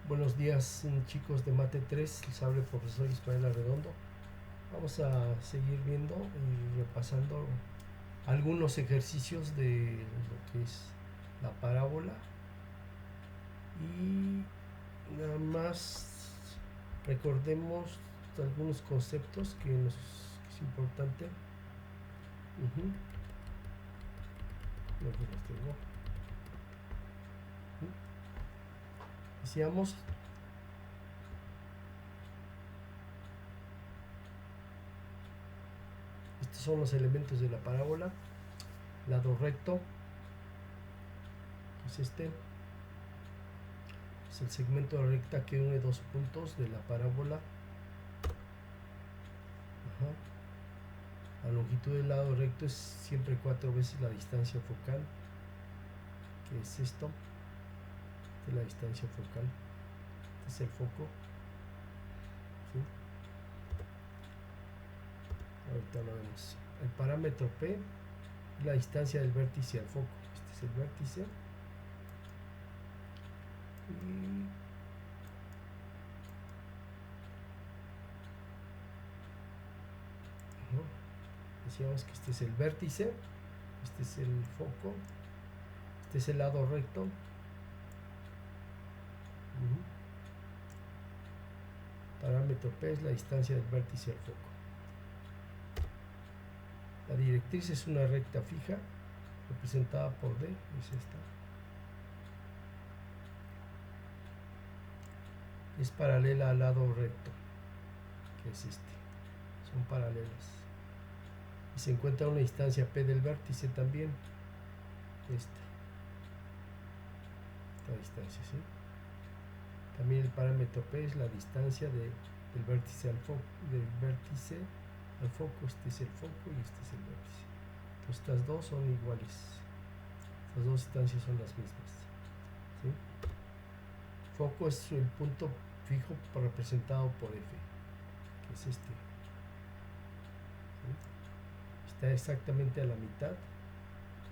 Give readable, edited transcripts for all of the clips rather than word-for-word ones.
Buenos días, chicos de Mate 3, les habla el profesor Ismael Arredondo. Vamos a seguir viendo y repasando algunos ejercicios de lo que es la parábola y nada más recordemos algunos conceptos que es importante. Aquí los tengo. Decíamos estos son los elementos de la parábola. Lado recto es este. Es el segmento de la recta que une dos puntos de la parábola. La longitud del lado recto es siempre 4 veces la distancia focal, que es esto. Esta es la distancia focal. Este es el foco. ¿Sí? Ahorita lo vemos. El parámetro P es la distancia del vértice al foco. Este es el vértice. Y decíamos que este es el vértice, este es el foco, este es el lado recto. Parámetro P es la distancia del vértice al foco. La directriz es una recta fija representada por D, es esta. Es paralela al lado recto, que es este. Son paralelas. Y se encuentra una distancia P del vértice también. Esta distancia, ¿sí? También el parámetro P es la distancia del vértice al foco. Este es el foco y este es el vértice. Entonces estas dos son iguales. Estas dos distancias son las mismas, ¿sí? Foco es el punto fijo representado por F, que es este. ¿Sí? Está exactamente a la mitad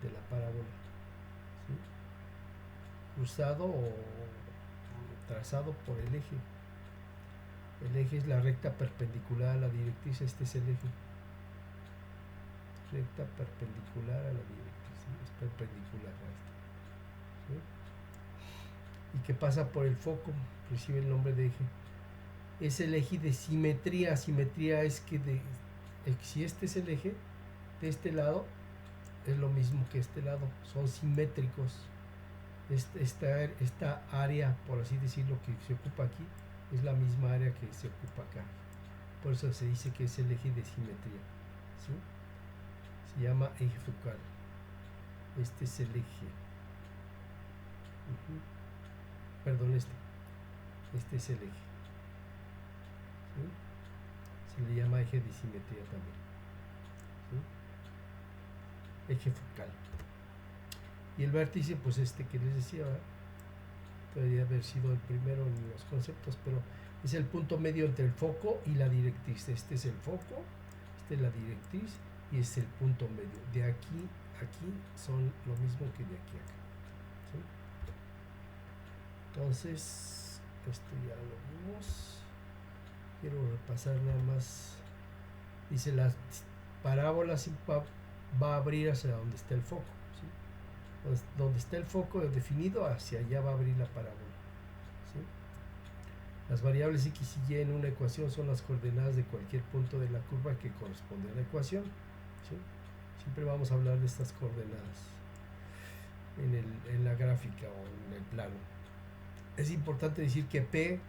de la parábola, ¿sí? Cruzado o trazado por el eje. El eje es la recta perpendicular a la directriz. Este es el eje. Recta perpendicular a la directriz, ¿sí? Es perpendicular a esta, ¿sí? Y que pasa por el foco, recibe el nombre de eje. Es el eje de simetría. Simetría es que si este es el eje, de este lado es lo mismo que este lado, son simétricos. Esta área, por así decirlo, que se ocupa aquí es la misma área que se ocupa acá. Por eso se dice que es el eje de simetría, ¿sí? Se llama eje focal. Este es el eje. Perdón, este es el eje, ¿sí? Se le llama eje de simetría también, ¿sí? Eje focal. Y el vértice, pues este que les decía, ¿verdad? Debería haber sido el primero en los conceptos, pero es el punto medio entre el foco y la directriz. Este es el foco, esta es la directriz y es el punto medio. De aquí a aquí son lo mismo que de aquí a acá, ¿sí? Entonces, esto ya lo vimos. Quiero repasar nada más. Dice, la parábola va a abrir hacia donde está el foco, ¿sí? Donde está el foco definido, hacia allá va a abrir la parábola, ¿sí? Las variables x y y en una ecuación son las coordenadas de cualquier punto de la curva que corresponde a la ecuación, ¿sí? Siempre vamos a hablar de estas coordenadas en la gráfica o en el plano. Es importante decir que P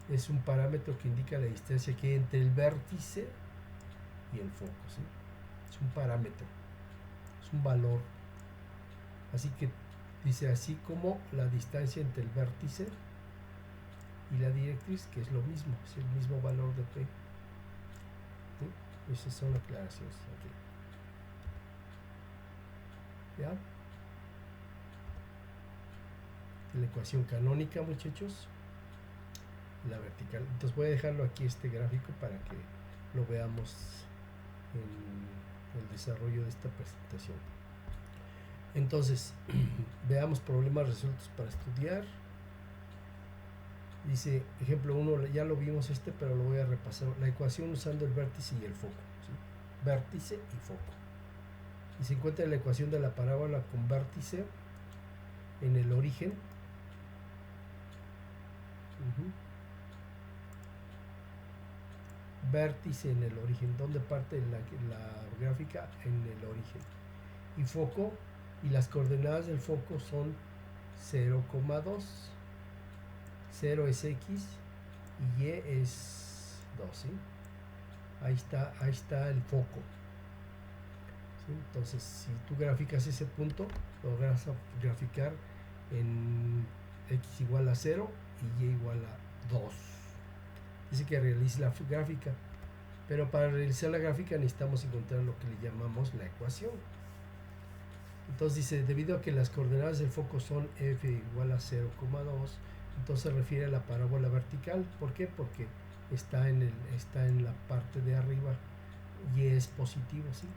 es un parámetro que indica la distancia que hay entre el vértice y el foco, ¿sí? Es un parámetro, es un valor. Así que dice, así como la distancia entre el vértice y la directriz, que es lo mismo, es el mismo valor de P, ¿sí? Esas son aclaraciones aquí. ¿Ya? La ecuación canónica, muchachos, la vertical. Entonces voy a dejarlo aquí, este gráfico, para que lo veamos en el desarrollo de esta presentación. Entonces, veamos problemas resueltos para estudiar. Dice, ejemplo 1, ya lo vimos pero lo voy a repasar. La ecuación usando el vértice y el foco. ¿Sí? Vértice y foco. Y se encuentra la ecuación de la parábola con vértice en el origen. Vértice en el origen. ¿Dónde parte la gráfica? En el origen. Y foco, y las coordenadas del foco son 0,2. 0 es X y Y es 2, ¿sí? Ahí está el foco. ¿Sí? Entonces, si tú graficas ese punto, lo vas a graficar en X igual a 0 y Y igual a 2. Dice que realice la gráfica, pero para realizar la gráfica necesitamos encontrar lo que le llamamos la ecuación. Entonces dice, debido a que las coordenadas del foco son f igual a 0,2, entonces se refiere a la parábola vertical. ¿Por qué? Porque está en la parte de arriba y es positivo, ¿sí?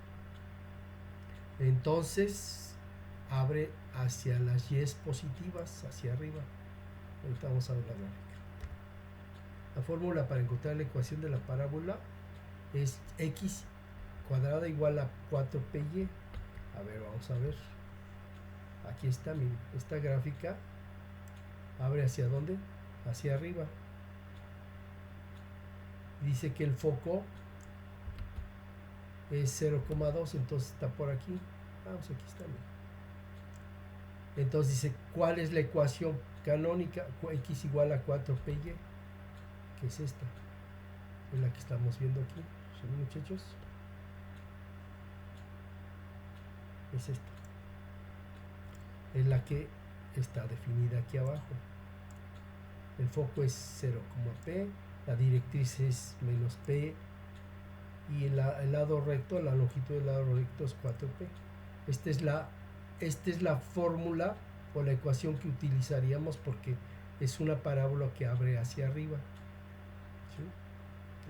Entonces abre hacia las y positivas, hacia arriba. Ahorita vamos a ver la gráfica. La fórmula para encontrar la ecuación de la parábola es x cuadrada igual a 4py. A ver, vamos a ver. Aquí está, miren, esta gráfica abre hacia dónde? Hacia arriba. Dice que el foco es 0,2, entonces está por aquí. Vamos, aquí está, miren. Entonces dice, ¿cuál es la ecuación canónica? X igual a 4py, que es esta, es la que estamos viendo aquí, ¿sí, muchachos? Es esta, es la que está definida aquí abajo. El foco es 0,p, la directriz es menos p y el lado recto, la longitud del lado recto es 4p. Esta es la fórmula o la ecuación que utilizaríamos porque es una parábola que abre hacia arriba. ¿Sí?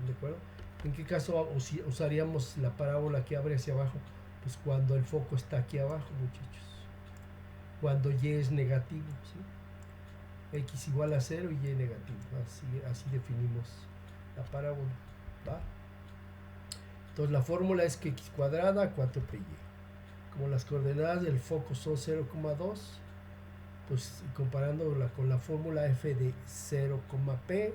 ¿De acuerdo? ¿En qué caso usaríamos la parábola que abre hacia abajo? Pues cuando el foco está aquí abajo, muchachos. Cuando y es negativo, ¿sí? X igual a 0 y y negativo. Así definimos la parábola. ¿Va? Entonces la fórmula es que x cuadrada 4py. Como las coordenadas del foco son 0,2, pues comparándola con la fórmula f de 0,p,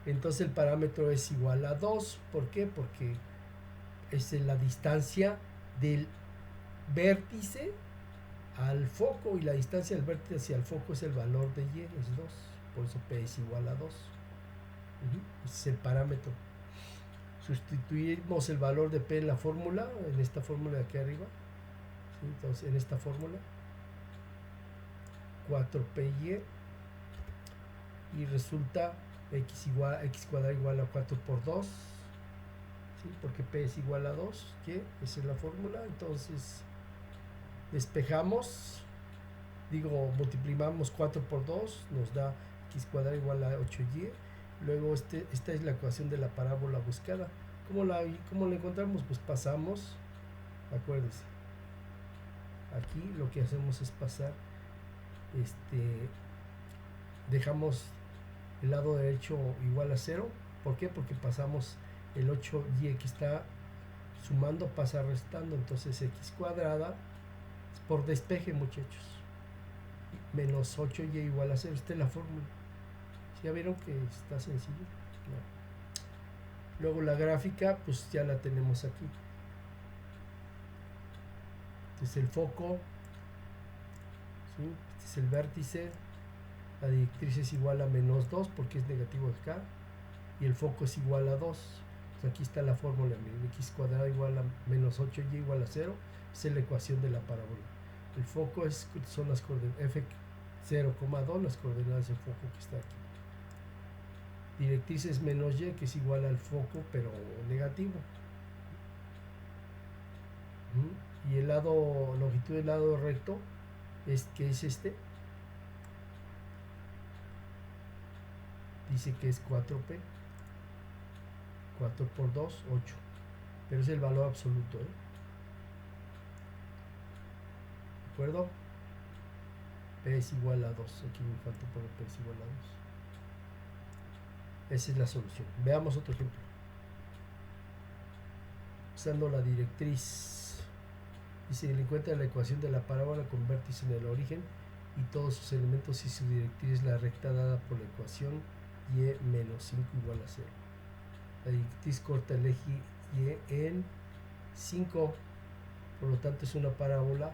entonces el parámetro es igual a 2. ¿Por qué? Porque es la distancia del vértice al foco, y la distancia del vértice hacia el foco es el valor de y, es 2. Por eso p es igual a 2. Ese es el parámetro. Sustituimos el valor de p en la fórmula, en esta fórmula de aquí arriba. ¿Sí? Entonces en esta fórmula 4py, y resulta x cuadrada igual a 4 por 2, ¿sí? Porque p es igual a 2, que esa es la fórmula. Entonces despejamos, multiplicamos 4 por 2, nos da x cuadrada igual a 8y. Luego esta es la ecuación de la parábola buscada. ¿Cómo la encontramos? Pues pasamos, acuérdense, aquí lo que hacemos es pasar, dejamos el lado derecho igual a 0. ¿Por qué? Porque pasamos el 8y que está sumando, pasa restando. Entonces x cuadrada, por despeje, muchachos, menos 8y igual a 0. Esta es la fórmula. ¿Ya vieron que está sencillo? No. Luego la gráfica, pues ya la tenemos aquí. Este es el foco, ¿sí? Este es el vértice. La directriz es igual a menos 2 porque es negativo acá. Y el foco es igual a 2. Pues aquí está la fórmula. X cuadrada igual a menos 8y igual a 0. Esa es la ecuación de la parábola. El foco son las coordenadas f 0,2, las coordenadas del foco que está aquí. Directriz es menos y, que es igual al foco pero negativo. Y el longitud del lado recto que es este, dice que es 4p. 4 por 2, 8, pero es el valor absoluto, ¿De acuerdo? P es igual a 2. Aquí me falta poner P es igual a 2. Esa es la solución. Veamos otro ejemplo. Usando la directriz, dice, le encuentra la ecuación de la parábola con vértice en el origen y todos sus elementos y su directriz es la recta dada por la ecuación y menos 5 igual a 0. La directriz corta el eje y en 5, por lo tanto es una parábola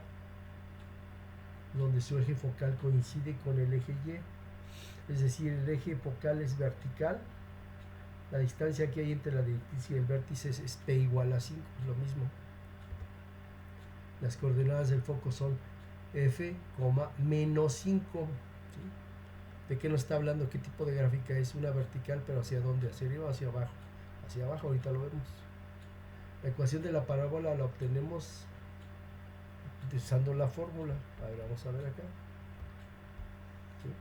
donde su eje focal coincide con el eje y, es decir, el eje focal es vertical. La distancia que hay entre la directriz y el vértice es P igual a 5, es lo mismo. Las coordenadas del foco son F, menos 5. ¿Sí? ¿De qué nos está hablando? ¿Qué tipo de gráfica es? Una vertical, pero ¿hacia dónde? ¿Hacia arriba o hacia abajo? Hacia abajo, ahorita lo vemos. La ecuación de la parábola la obtenemos usando la fórmula. A ver, vamos a ver acá. ¿Sí?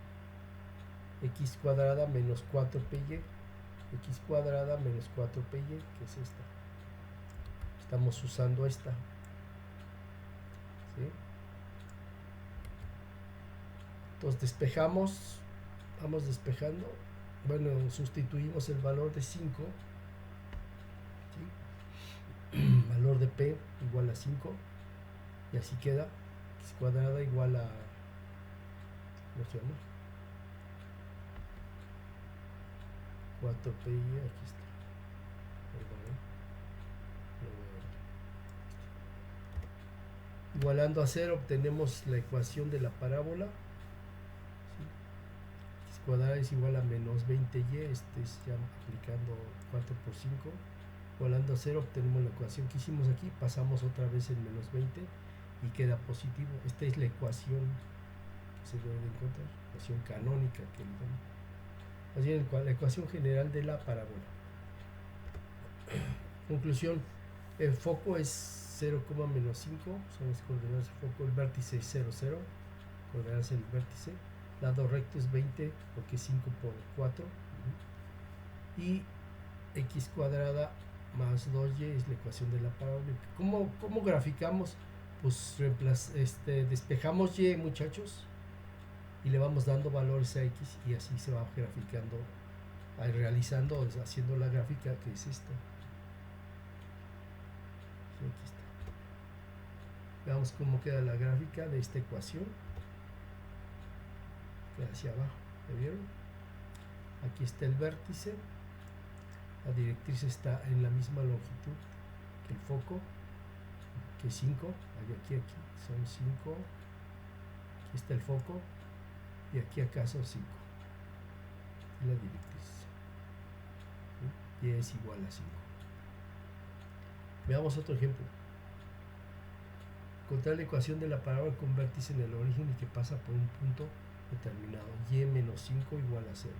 X cuadrada menos 4PY. X cuadrada menos 4PY, que es esta. Estamos usando esta. ¿Sí? Entonces despejamos, vamos despejando. Bueno, sustituimos el valor de 5. ¿Sí? Valor de P igual a 5. Y así queda X cuadrada igual a, ¿cómo se llama? 4PY, aquí está. Perdón, igualando a 0 obtenemos la ecuación de la parábola. ¿Sí? X cuadrada es igual a menos 20y, este es ya aplicando 4 por 5. Igualando a 0 obtenemos la ecuación que hicimos aquí, pasamos otra vez en menos 20 y queda positivo. Esta es la ecuación que se debe de encontrar, ecuación canónica que le llaman. Así es la ecuación general de la parábola. Conclusión, el foco es 0, menos 5, son las coordenadas del foco, el vértice es 0, 0, coordenadas del vértice, lado recto es 20 porque es 5 por 4, y x cuadrada más 2y es la ecuación de la parábola. ¿Cómo graficamos? Pues despejamos y, muchachos, y le vamos dando valores a x y así se va graficando, realizando, haciendo la gráfica que es esta. Sí, aquí está. Veamos cómo queda la gráfica de esta ecuación. Queda hacia abajo, ¿ya vieron? Aquí está el vértice, la directriz está en la misma longitud que el foco, que 5, aquí son 5, aquí está el foco y aquí acaso 5, la directriz, ¿sí? Y es igual a 5. Veamos otro ejemplo. Encontrar la ecuación de la parábola con vértice en el origen y que pasa por un punto determinado, y menos 5 igual a 0.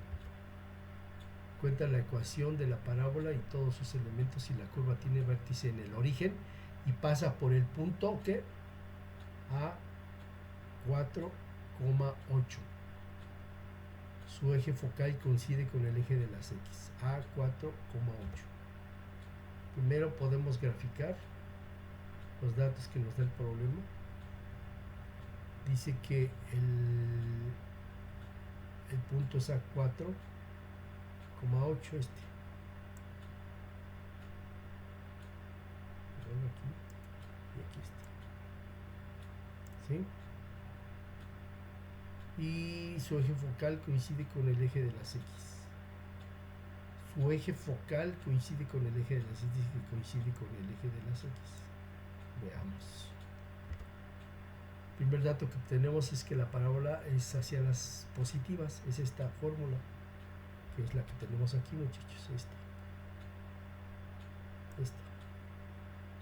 Cuenta la ecuación de la parábola y todos sus elementos y la curva tiene vértice en el origen y pasa por el punto que a 4,8. Su eje focal coincide con el eje de las X, a 4,8. Primero podemos graficar los datos que nos da el problema. Dice que el punto es a 4,8 este. Aquí y aquí está. ¿Sí? Y su eje focal coincide con el eje de las X. Su eje focal coincide con el eje de las X, que coincide con el eje de las X. Veamos. El primer dato que obtenemos es que la parábola es hacia las positivas. Es esta fórmula, que es la que tenemos aquí, muchachos. Esta.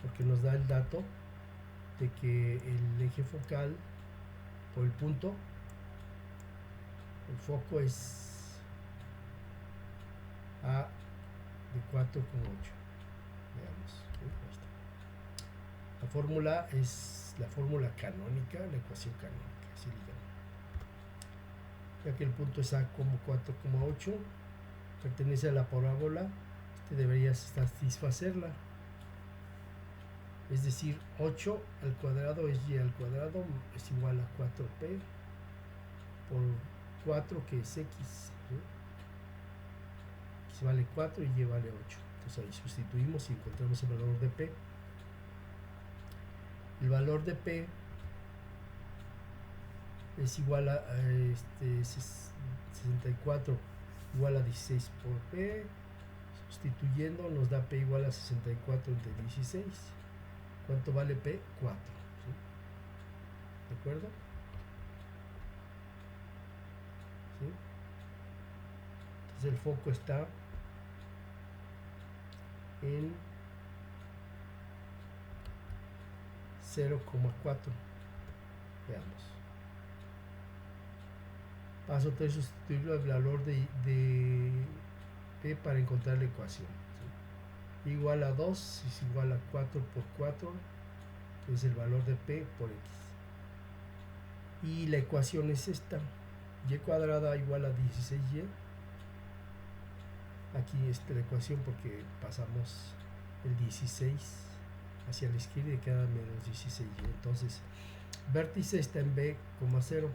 Porque nos da el dato de que el eje focal o el punto, el foco es a de 4,8. Veamos. La fórmula es la fórmula canónica, la ecuación canónica, así le llaman. Ya que el punto es a como 4,8, pertenece a la parábola, debería satisfacerla. Es decir, 8 al cuadrado es y al cuadrado, es igual a 4p por 4, que es x. ¿Sí? vale 4 y y vale 8. Entonces ahí sustituimos y encontramos el valor de P. El valor de P es igual a 64 igual a 16 por P. Sustituyendo nos da P igual a 64 entre 16. ¿Cuánto vale P? 4. ¿Sí? ¿De acuerdo? ¿Sí? Entonces el foco está en 0,4. Veamos. Paso 3, sustituir el valor de P para encontrar la ecuación. ¿Sí? Igual a 2 es igual a 4 por 4, que es el valor de P por X. Y la ecuación es esta. Y cuadrada igual a 16y. Aquí está la ecuación porque pasamos el 16 hacia la izquierda y queda menos 16y. Entonces, vértice está en B, 0.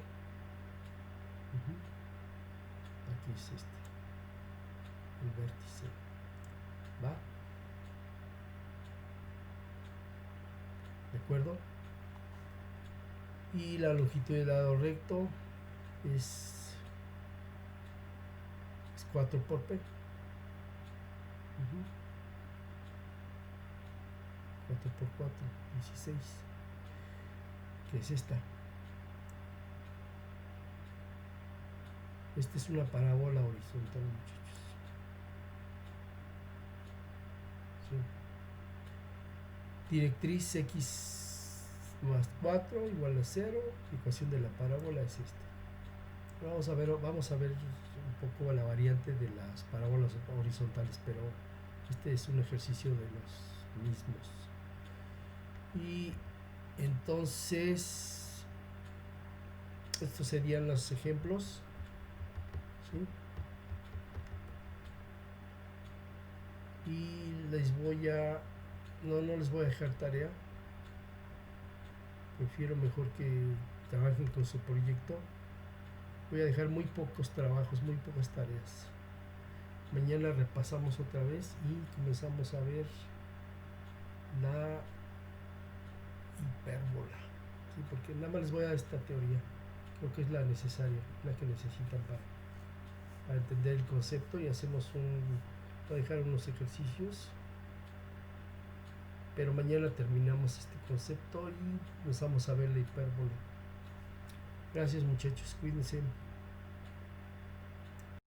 Aquí es el vértice. ¿Va? ¿De acuerdo? Y la longitud del lado recto es 4 por P. 4 por 4, 16. Que es esta. Esta es una parábola horizontal, muchachos. ¿Sí? Directriz X más 4 igual a 0. Ecuación de la parábola es esta. Vamos a ver un poco la variante de las parábolas horizontales, pero este es un ejercicio de los mismos. Y entonces estos serían los ejemplos. ¿Sí? Y les voy a no les voy a dejar tarea. Prefiero mejor que trabajen con su proyecto. Voy a dejar muy pocos trabajos, muy pocas tareas. Mañana repasamos otra vez y comenzamos a ver la hipérbola. ¿Sí? Porque nada más les voy a dar esta teoría. Creo que es la necesaria, la que necesitan para entender el concepto. Y voy a dejar unos ejercicios. Pero mañana terminamos este concepto y empezamos a ver la hipérbola. Gracias, muchachos, cuídense.